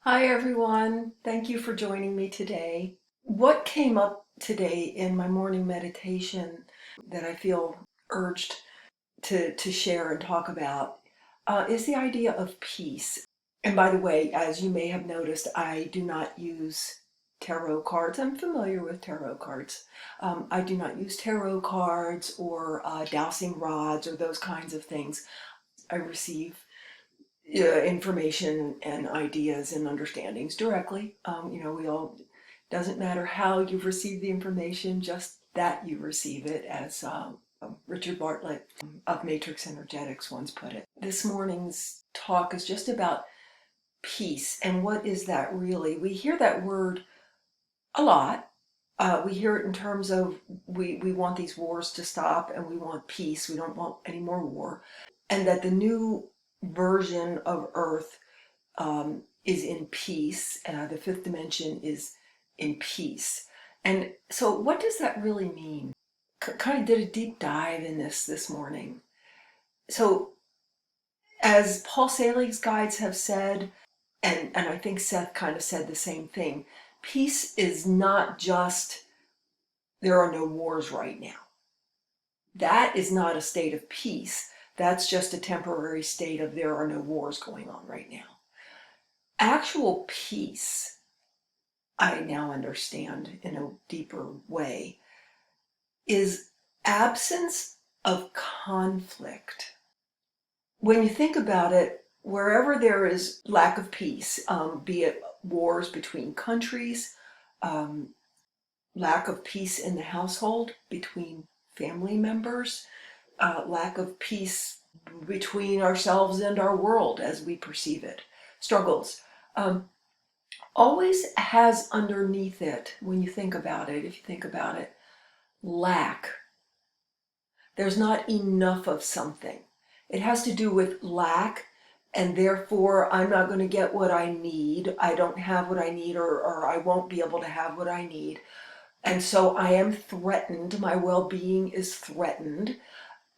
Hi, everyone. Thank you for joining me today. What came up today in my morning meditation that I feel urged to share and talk about is the idea of peace. And by the way, as you may have noticed, I do not use tarot cards. I'm familiar with tarot cards. I do not use tarot cards or dowsing rods or those kinds of things. I receive information and ideas and understandings directly. We all, doesn't matter how you've received the information, just that you receive it, as Richard Bartlett of Matrix Energetics once put it. This morning's talk is just about peace. And what is that really? We hear that word a lot. We hear it in terms of we want these wars to stop and we want peace. We don't want any more war. And that the new version of Earth is in peace. The fifth dimension is in peace. And so, what does that really mean? Kind of did a deep dive in this morning. So, as Paul Salig's guides have said, and I think Seth kind of said the same thing, peace is not just there are no wars right now. That is not a state of peace. That's just a temporary state of there are no wars going on right now. Actual peace, I now understand in a deeper way, is absence of conflict. When you think about it, wherever there is lack of peace, be it wars between countries, lack of peace in the household between family members, lack of peace between ourselves and our world as we perceive it, struggles, always has underneath it, when you think about it, if you think about it, lack. There's not enough of something. It has to do with lack, and therefore I'm not going to get what I need. I don't have what I need, or I won't be able to have what I need. And so I am threatened. My well-being is threatened.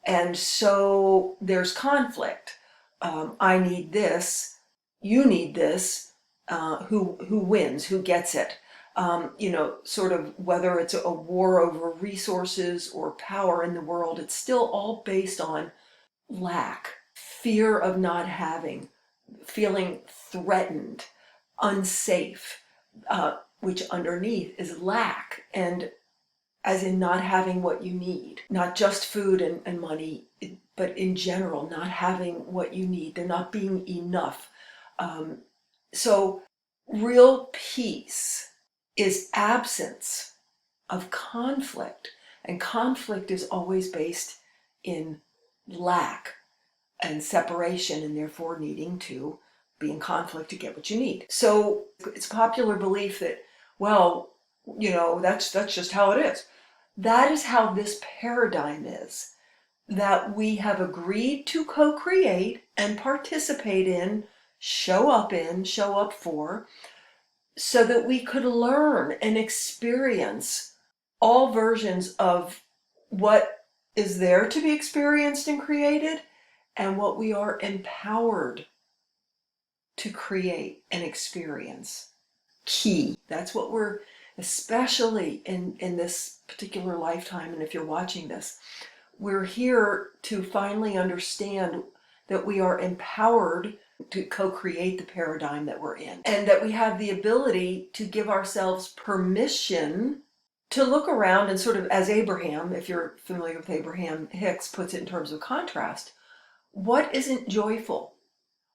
And so there's conflict. I need this. You need this. Who wins? Who gets it? Sort of whether it's a war over resources or power in the world, it's still all based on lack, fear of not having, feeling threatened, unsafe, which underneath is lack, and as in not having what you need, not just food and money, but in general, not having what you need, there not being enough. So real peace is absence of conflict, and conflict is always based in lack and separation, and therefore needing to be in conflict to get what you need. So it's popular belief that, well, that's just how it is. That is how this paradigm is, that we have agreed to co-create and participate in, show up for, so that we could learn and experience all versions of what is there to be experienced and created, and what we are empowered to create and experience. Key. That's what we're, especially in this particular lifetime, and if you're watching this, we're here to finally understand that we are empowered to co-create the paradigm that we're in, and that we have the ability to give ourselves permission to look around and sort of, as Abraham, if you're familiar with Abraham Hicks, puts it in terms of contrast, what isn't joyful?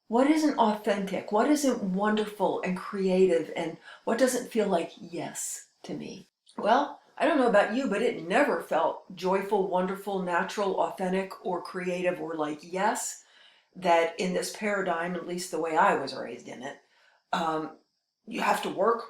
What isn't authentic? What isn't wonderful and creative? And what doesn't feel like yes to me? Well, I don't know about you, but it never felt joyful, wonderful, natural, authentic, or creative, or like yes. That in this paradigm, at least the way I was raised in it, you have to work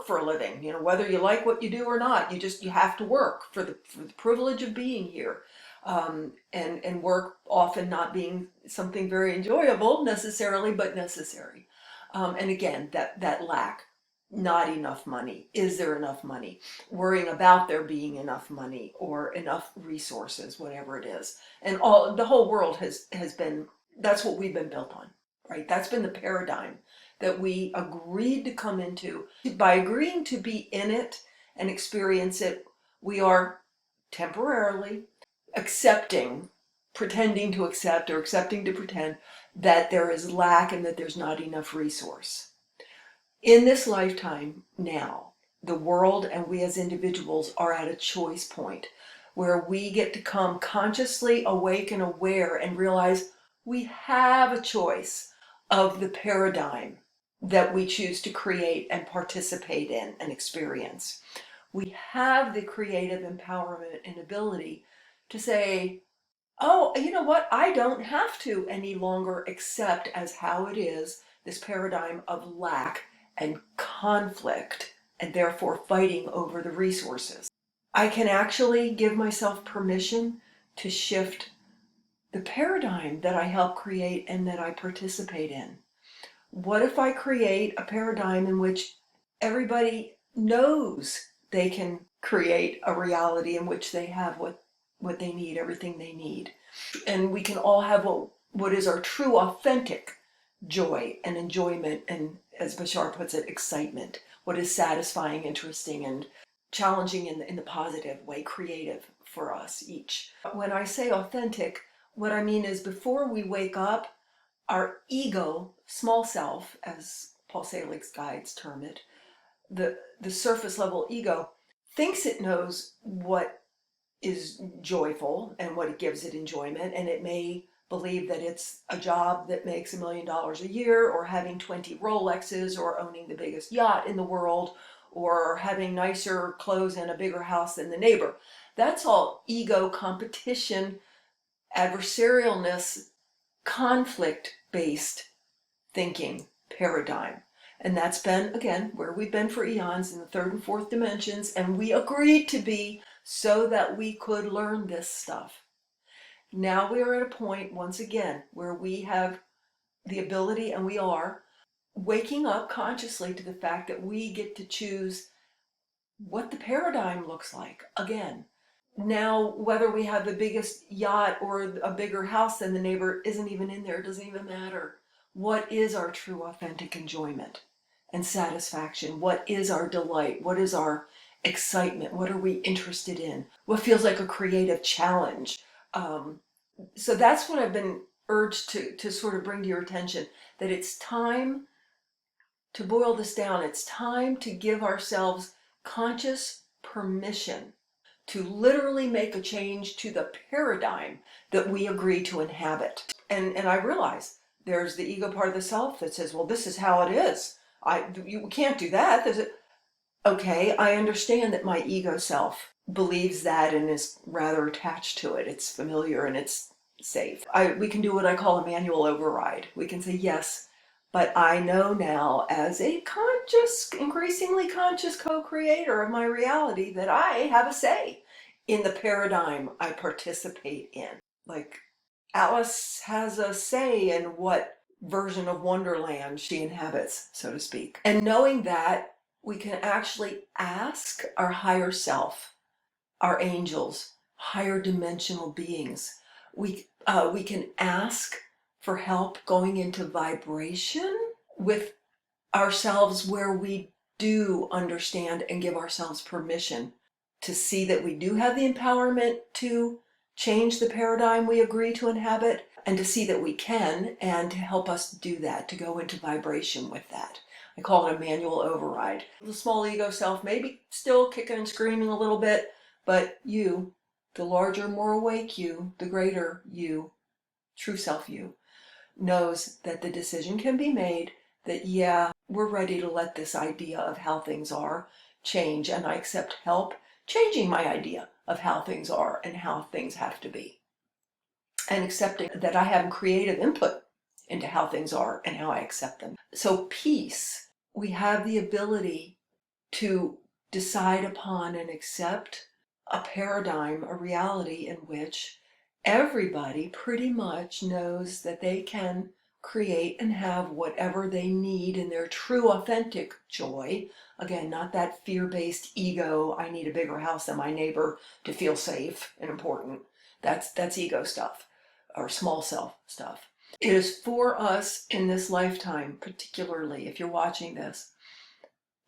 for a living. Whether you like what you do or not, you have to work for the privilege of being here. And work often not being something very enjoyable necessarily, but necessary. And again, that lack, not enough money. Is there enough money? Worrying about there being enough money or enough resources, whatever it is. And the whole world has been, that's what we've been built on, right? That's been the paradigm that we agreed to come into. By agreeing to be in it and experience it, we are temporarily accepting, pretending to accept or accepting to pretend that there is lack and that there's not enough resource. In this lifetime now, the world and we as individuals are at a choice point where we get to come consciously awake and aware and realize we have a choice of the paradigm that we choose to create and participate in and experience. We have the creative empowerment and ability to say, oh, you know what? I don't have to any longer accept as how it is this paradigm of lack and conflict and therefore fighting over the resources. I can actually give myself permission to shift the paradigm that I help create and that I participate in. What if I create a paradigm in which everybody knows they can create a reality in which they have what they need, everything they need. And we can all have what is our true, authentic joy and enjoyment, and as Bashar puts it, excitement. What is satisfying, interesting, and challenging in the positive way, creative for us each. When I say authentic, what I mean is before we wake up, our ego, small self, as Paul Selig's guides term it, the surface level ego, thinks it knows what is joyful and what it gives it enjoyment, and it may believe that it's a job that makes $1 million a year, or having 20 Rolexes, or owning the biggest yacht in the world, or having nicer clothes and a bigger house than the neighbor. That's all ego, competition, adversarialness, conflict-based thinking paradigm. And that's been, again, where we've been for eons, in the third and fourth dimensions, and we agreed to be so that we could learn this stuff. Now we are at a point, once again, where we have the ability, and we are waking up consciously to the fact that we get to choose what the paradigm looks like again. Now, whether we have the biggest yacht or a bigger house than the neighbor isn't even in there, it doesn't even matter. What is our true authentic enjoyment and satisfaction? What is our delight? What is our excitement? What are we interested in? What feels like a creative challenge? So that's what I've been urged to sort of bring to your attention, that it's time to boil this down. It's time to give ourselves conscious permission to literally make a change to the paradigm that we agree to inhabit. And I realize there's the ego part of the self that says, well, this is how it is. You can't do that. Okay, I understand that my ego self believes that and is rather attached to it. It's familiar and it's safe. We can do what I call a manual override. We can say, yes, but I know now, as a conscious, increasingly conscious co-creator of my reality, that I have a say in the paradigm I participate in. Like Alice has a say in what version of Wonderland she inhabits, so to speak. And knowing that, we can actually ask our higher self, our angels, higher dimensional beings. We can ask for help going into vibration with ourselves, where we do understand and give ourselves permission to see that we do have the empowerment to change the paradigm we agree to inhabit, and to see that we can, and to help us do that, to go into vibration with that. I call it a manual override. The small ego self may be still kicking and screaming a little bit, but you, the larger, more awake you, the greater you, true self you, knows that the decision can be made that, yeah, we're ready to let this idea of how things are change, and I accept help changing my idea of how things are and how things have to be. And accepting that I have creative input into how things are and how I accept them. So peace, we have the ability to decide upon and accept a paradigm, a reality in which everybody pretty much knows that they can create and have whatever they need in their true authentic joy. Again, not that fear-based ego, I need a bigger house than my neighbor to feel safe and important. That's ego stuff, or small self stuff. It is for us in this lifetime, particularly if you're watching this,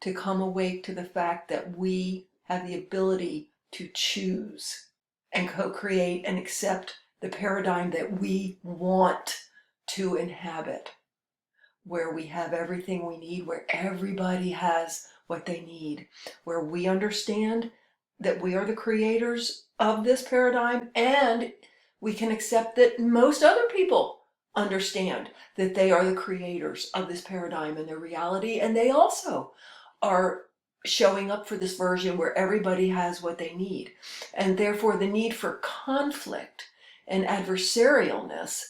to come awake to the fact that we have the ability to choose and co-create and accept the paradigm that we want to inhabit, where we have everything we need, where everybody has what they need, where we understand that we are the creators of this paradigm, and we can accept that most other people understand that they are the creators of this paradigm and their reality, and they also are showing up for this version where everybody has what they need. And therefore the need for conflict and adversarialness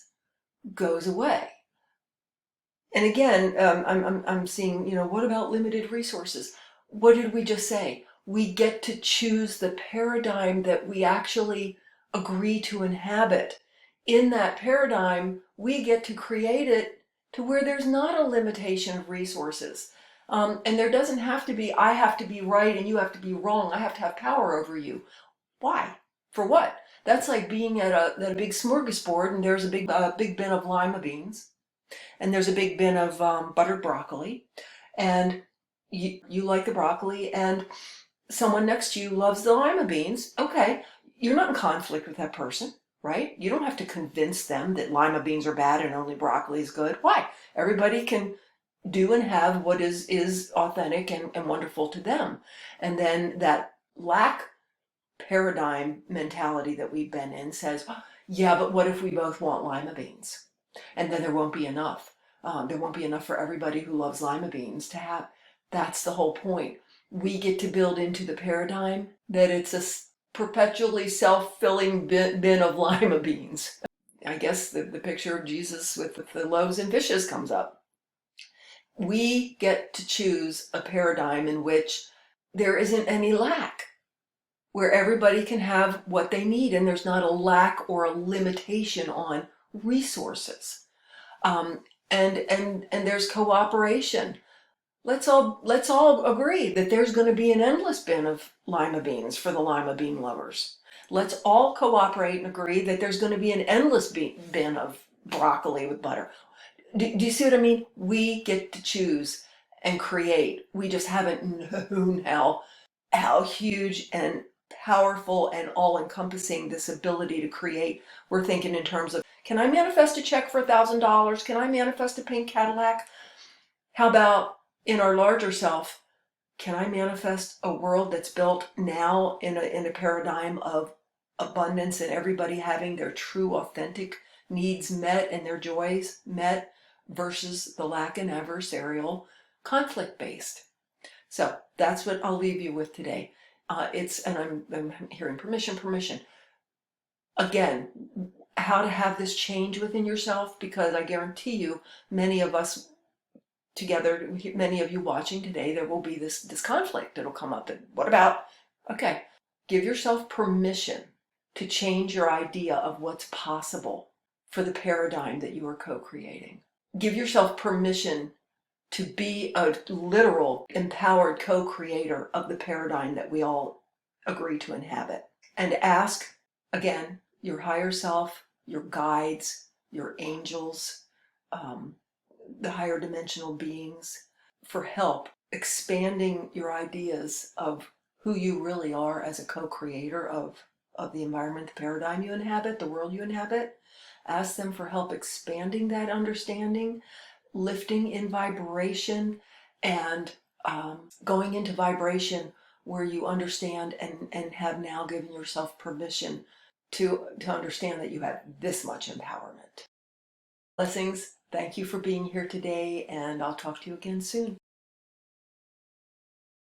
goes away. And again, I'm seeing, what about limited resources? What did we just say? We get to choose the paradigm that we actually agree to inhabit. In that paradigm, we get to create it to where there's not a limitation of resources. And there doesn't have to be, I have to be right and you have to be wrong. I have to have power over you. Why? For what? That's like being at a big smorgasbord and there's a big bin of lima beans and there's a big bin of buttered broccoli, and you like the broccoli, and someone next to you loves the lima beans. Okay, you're not in conflict with that person, right? You don't have to convince them that lima beans are bad and only broccoli is good. Why? Everybody can do and have what is authentic and wonderful to them. And then that lack paradigm mentality that we've been in says, yeah, but what if we both want lima beans? And then there won't be enough. There won't be enough for everybody who loves lima beans to have. That's the whole point. We get to build into the paradigm that it's a perpetually self-filling bin of lima beans. I guess the picture of Jesus with the loaves and fishes comes up. We get to choose a paradigm in which there isn't any lack, where everybody can have what they need and there's not a lack or a limitation on resources. And there's cooperation. Let's all agree that there's going to be an endless bin of lima beans for the lima bean lovers. Let's all cooperate and agree that there's going to be an endless bin of broccoli with butter. Do you see what I mean? We get to choose and create. We just haven't known how huge and powerful and all-encompassing this ability to create. We're thinking in terms of, can I manifest a check for $1,000? Can I manifest a pink Cadillac? How about in our larger self, can I manifest a world that's built now in a paradigm of abundance and everybody having their true authentic needs met and their joys met versus the lack and adversarial conflict based? So that's what I'll leave you with today. And I'm hearing permission. Again, how to have this change within yourself, because I guarantee you, many of us together, many of you watching today, there will be this conflict that'll come up. And what about, okay, give yourself permission to change your idea of what's possible for the paradigm that you are co-creating. Give yourself permission to be a literal empowered co-creator of the paradigm that we all agree to inhabit. And ask, again, your higher self, your guides, your angels, the higher dimensional beings, for help expanding your ideas of who you really are as a co-creator of the environment, the paradigm you inhabit, the world you inhabit. Ask them for help expanding that understanding, lifting in vibration, and going into vibration where you understand and have now given yourself permission to understand that you have this much empowerment. Blessings. Thank you for being here today, and I'll talk to you again soon.